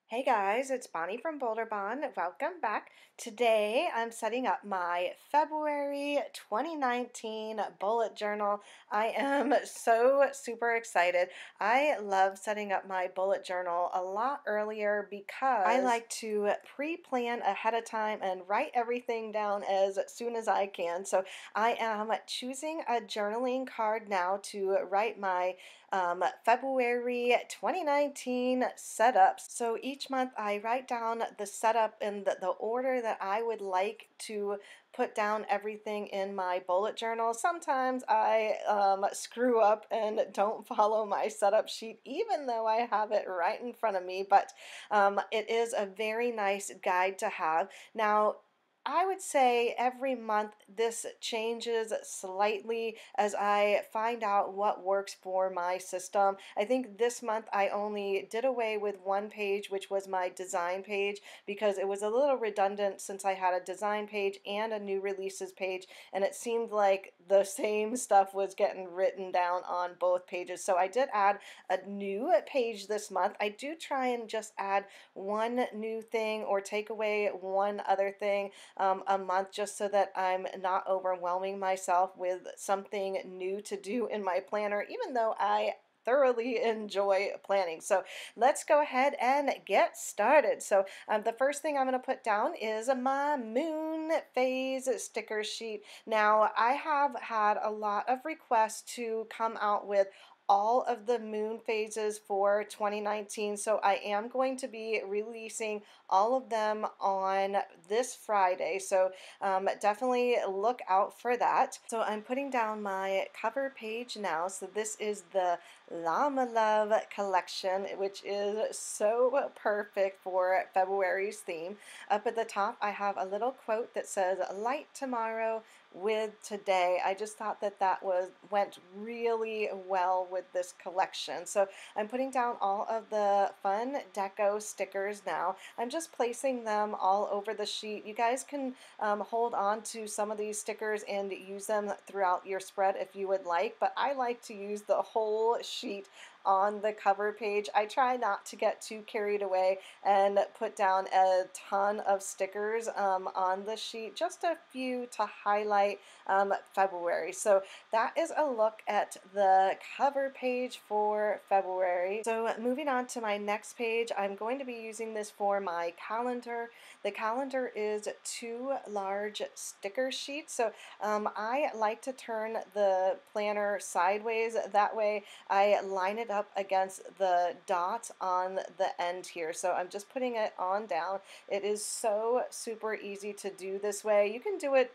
Hey guys, it's Bonnie from Bolderbon. Welcome back. Today I'm setting up my February 2019 bullet journal. I am so super excited. I love setting up my bullet journal a lot earlier because I like to pre-plan ahead of time and write everything down as soon as I can. So I am choosing a journaling card now to write my February 2019 setups. So each month I write down the setup in the order that I would like to put down everything in my bullet journal. Sometimes I screw up and don't follow my setup sheet, even though I have it right in front of me, but it is a very nice guide to have. Now, I would say every month this changes slightly as I find out what works for my system. I think this month I only did away with one page, which was my design page, because it was a little redundant since I had a design page and a new releases page, and it seemed like the same stuff was getting written down on both pages. So I did add a new page this month. I do try and just add one new thing or take away one other thing a month, just so that I'm not overwhelming myself with something new to do in my planner, even though I thoroughly enjoy planning. So let's go ahead and get started. So the first thing I'm going to put down is my moon phase sticker sheet. Now, I have had a lot of requests to come out with all of the moon phases for 2019, so I am going to be releasing all of them on this Friday, so definitely look out for that. So I'm putting down my cover page now. So this is the Llama Love collection, which is so perfect for February's theme. Up at the top I have a little quote that says, "Light tomorrow with today." I just thought that went really well with this collection. So I'm putting down all of the fun deco stickers now. I'm just placing them all over the sheet. You guys can hold on to some of these stickers and use them throughout your spread if you would like, but I like to use the whole sheet on the cover page. I try not to get too carried away and put down a ton of stickers on the sheet, just a few to highlight February. So that is a look at the cover page for February. So moving on to my next page, I'm going to be using this for my calendar. The calendar is 2 large sticker sheets, so I like to turn the planner sideways. That way I line it up against the dot on the end here. So I'm just putting it on down. It is so super easy to do this way. You can do it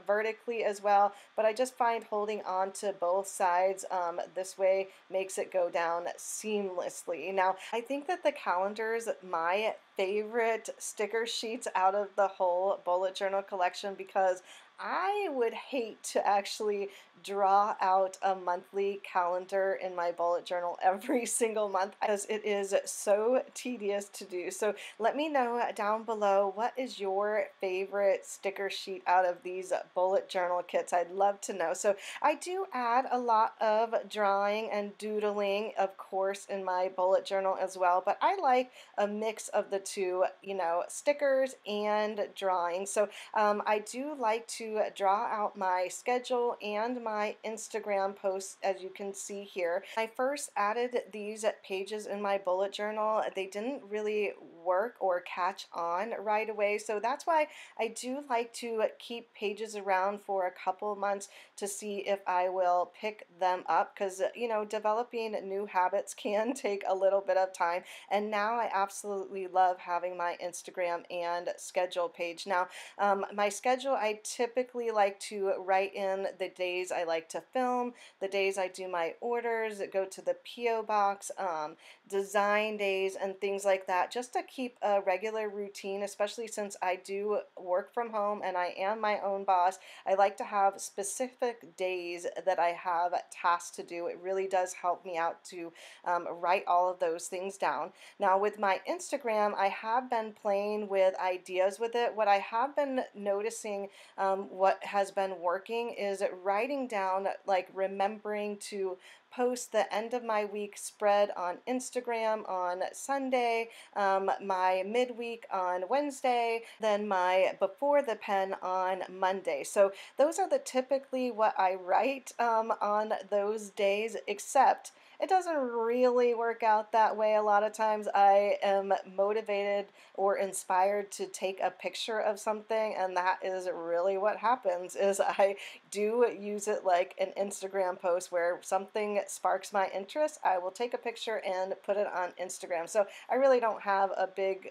vertically as well, but I just find holding on to both sides this way makes it go down seamlessly. Now, I think that the calendar's my favorite sticker sheets out of the whole bullet journal collection, because I would hate to actually draw out a monthly calendar in my bullet journal every single month, as it is so tedious to do. So let me know down below, what is your favorite sticker sheet out of these bullet journal kits? I'd love to know. So I do add a lot of drawing and doodling, of course, in my bullet journal as well, but I like a mix of the two, you know, stickers and drawing. So I do like to draw out my schedule and my Instagram posts, as you can see here. I first added these pages in my bullet journal. They didn't really work or catch on right away, so that's why I do like to keep pages around for a couple months to see if I will pick them up, because you know, developing new habits can take a little bit of time, and now I absolutely love having my Instagram and schedule page. Now, my schedule, I typically like to write in the days I like to film, the days I do my orders, go to the P.O. box, design days, and things like that, just to keep a regular routine, especially since I do work from home and I am my own boss. I like to have specific days that I have tasks to do. It really does help me out to write all of those things down. Now, with my Instagram, I have been playing with ideas with it. What I have been noticing, what has been working, is writing down, like remembering to post the end of my week spread on Instagram on Sunday, my midweek on Wednesday, then my before the pen on Monday. So those are the typically what I write on those days, except it doesn't really work out that way. A lot of times I am motivated or inspired to take a picture of something, and that is really what happens is I do use it like an Instagram post where something sparks my interest. I will take a picture and put it on Instagram. So I really don't have a big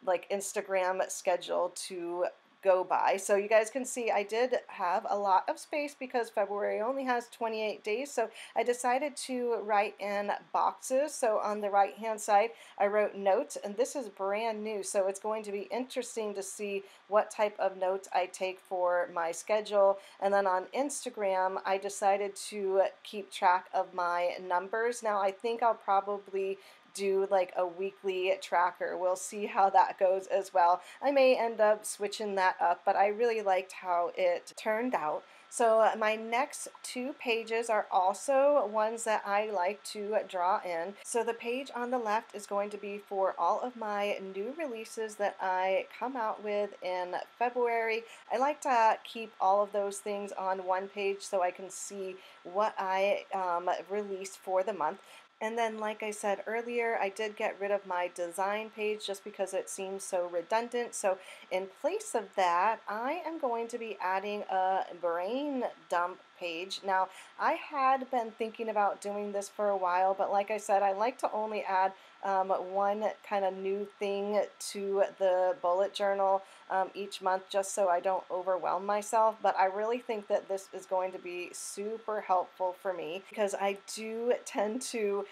like Instagram schedule to go by. So you guys can see I did have a lot of space because February only has 28 days. So I decided to write in boxes. So on the right hand side, I wrote notes, and this is brand new. So it's going to be interesting to see what type of notes I take for my schedule. And then on Instagram, I decided to keep track of my numbers. Now I think I'll probably do like a weekly tracker. We'll see how that goes as well. I may end up switching that up, but I really liked how it turned out. So my next two pages are also ones that I like to draw in. So the page on the left is going to be for all of my new releases that I come out with in February. I like to keep all of those things on one page so I can see what I released for the month. And then, like I said earlier, I did get rid of my design page just because it seems so redundant. So in place of that, I am going to be adding a brain dump page. Now, I had been thinking about doing this for a while, but like I said, I like to only add one kind of new thing to the bullet journal each month just so I don't overwhelm myself. But I really think that this is going to be super helpful for me because I do tend to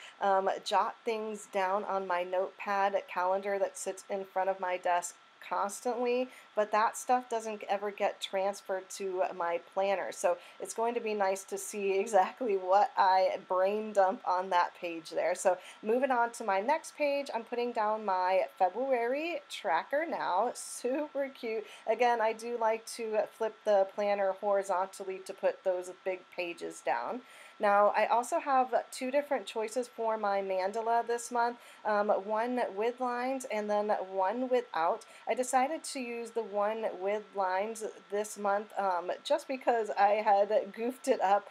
jot things down on my notepad calendar that sits in front of my desk constantly, but that stuff doesn't ever get transferred to my planner. So it's going to be nice to see exactly what I brain dump on that page there. So moving on to my next page, I'm putting down my February tracker now. Super cute. Again, I do like to flip the planner horizontally to put those big pages down. Now, I also have two different choices for my mandala this month, one with lines and then one without. I decided to use the one with lines this month just because I had goofed it up.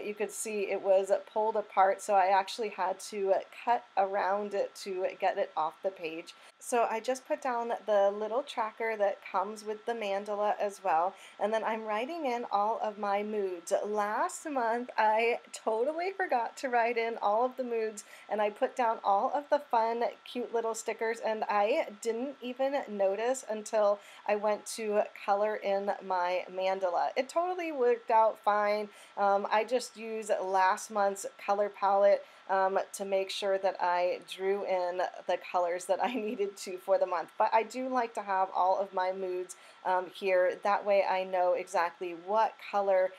You could see it was pulled apart, so I actually had to cut around it to get it off the page. So I just put down the little tracker that comes with the mandala as well, and then I'm writing in all of my moods. Last month I totally forgot to write in all of the moods, and I put down all of the fun, cute little stickers, and I didn't even notice until I went to color in my mandala. It totally worked out fine. I just used last month's color palette to make sure that I drew in the colors that I needed to for the month. But I do like to have all of my moods here. That way I know exactly what color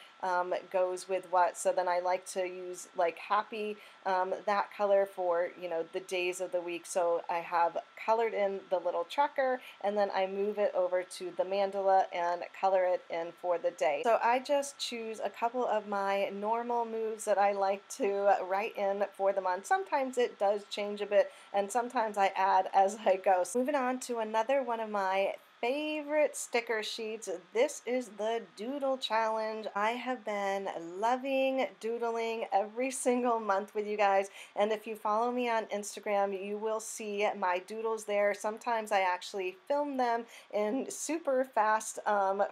goes with what. So then I like to use like happy, that color for, you know, the days of the week. So I have colored in the little tracker, and then I move it over to the mandala and color it in for the day. So I just choose a couple of my normal moves that I like to write in for the month. Sometimes it does change a bit, and sometimes I add as I go. So moving on to another one of my favorite sticker sheets. This is the Doodle Challenge. I have been loving doodling every single month with you guys, and if you follow me on Instagram, you will see my doodles there. Sometimes I actually film them in super fast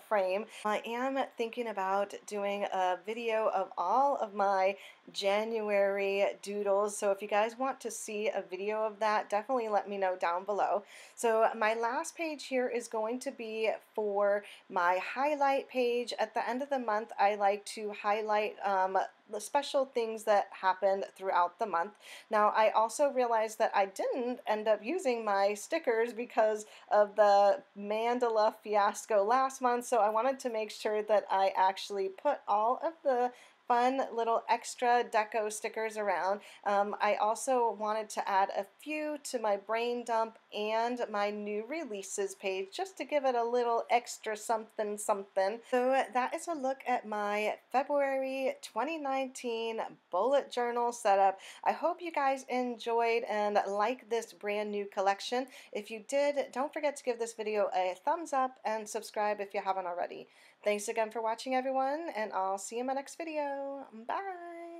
frame. I am thinking about doing a video of all of my January doodles, so if you guys want to see a video of that, definitely let me know down below. So my last page here is going to be for my highlight page. At the end of the month, I like to highlight the special things that happened throughout the month. Now, I also realized that I didn't end up using my stickers because of the mandala fiasco last month, so I wanted to make sure that I actually put all of the fun little extra deco stickers around. I also wanted to add a few to my brain dump and my new releases page just to give it a little extra something something. So that is a look at my February 2019 bullet journal setup. I hope you guys enjoyed and like this brand new collection. If you did, don't forget to give this video a thumbs up and subscribe if you haven't already. Thanks again for watching, everyone, and I'll see you in my next video. Bye!